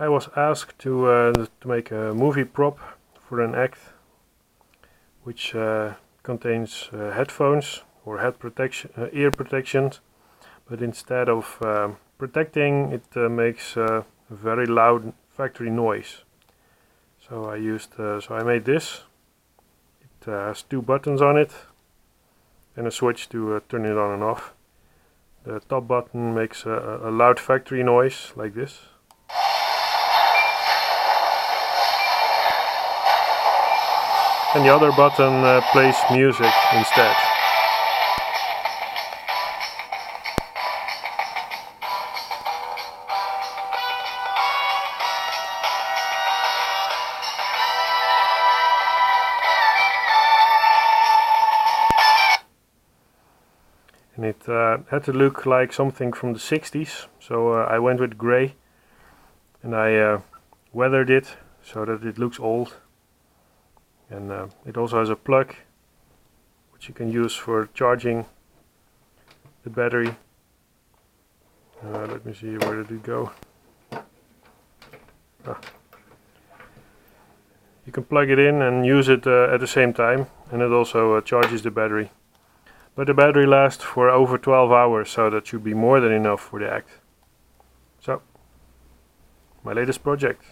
I was asked to make a movie prop for an act which contains headphones or head protection, ear protections, but instead of protecting, it makes a very loud factory noise. So I made this. It has two buttons on it and a switch to turn it on and off. The top button makes a loud factory noise like this. And the other button plays music instead. And it had to look like something from the 60s, so I went with grey, and I weathered it so that it looks old. And it also has a plug which you can use for charging the battery. Let me see, where did it go? You can plug it in and use it at the same time, and it also charges the battery. But the battery lasts for over 12 hours, so that should be more than enough for the act. So, my latest project.